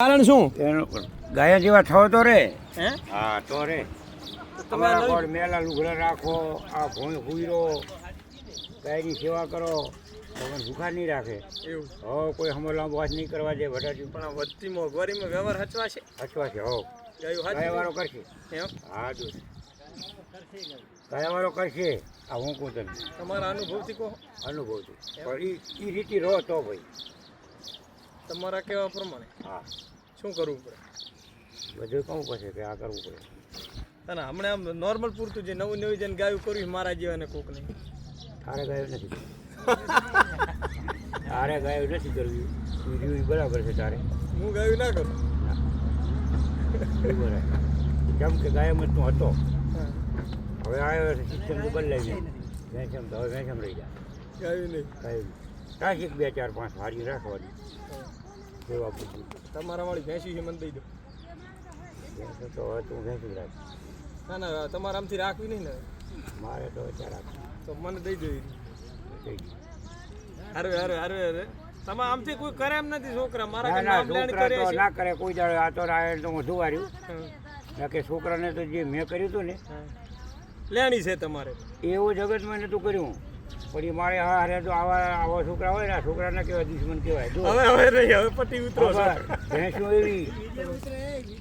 કારણ શું? ગાયા જેવા થવો તો રે. હે? હા તો રે. તમે તમારા કોડ મેલા લુગડા રાખો, આ ભોંય હુઈરો, ગાયની સેવા કરો, ભગવાન ભૂખા નહીં રાખે. એવું હો કોઈ હમો લાંબો વાત નહીં કરવા દે વટાટી. પણ આ વધતી મોંઘવારીમાં વ્યવહાર હચવા છે. હચવા છે હો. ગાય વાળો કરશે. એમ હા જો ગાય વાળો કરશે. આ હું કહું તને તમારા અનુભવથી કહો. અનુભવથી પણ એ રીતે રહો તો ભાઈ. તમારા કેવા પ્રમાણે હા શું કરવું પડે? બધું કહું પછી કે આ કરવું પડે. અને હમણાં આમ નોર્મલ પૂરતું જે નવું નવી જઈને ગાયું કર્યું મારા જેવાને કોક નહીં. તારે ગાયું નથી તારે ગાયું નથી કરવી. એ બરાબર છે તારે. હું ગાયું ના કરું. બરાબર કેમ કે ગાયમાં તું હતો હા હવે આવ્યો સિસ્ટમ તો બદલાવી વેચમ તો હવે વેચમ રહી જાય. ગાયું નહીં. ગાયું રાશિક 2 4 5 હારી રાખવાની સેવા પૂરતી. તમારા વાળી ભેંસી છે મને દઈ દો. ભેંસો તો હવે તું ભેંસું રાખ. ના ના તમારે આમથી રાખવી નહીં ને મારે તો અત્યારે રાખવું. તો મને દઈ દો. થઈ ગયું. હારે હારે હારે હારે તમે આમથી કોઈ કરે એમ નથી છોકરા મારા ના કે ના નામ લેણ છોકરા કરે તો છે. ના કરે કોઈ દાડે. આ તો રાયણ તો હું ધોવાર્યું હા, ના કે છોકરાને તો જે મેં કર્યું હતું ને હા. લેણી છે તમારે. એવું જગતમાં નહોતું કર્યું. પણ એ મારે હારે તો આવા છોકરા હોય ને આ છોકરાને કહેવાય દુશ્મન કહેવાય. જો હવે હવે નહીં હવે પટ્ટી ઉતરો છો. ભેંસો એવી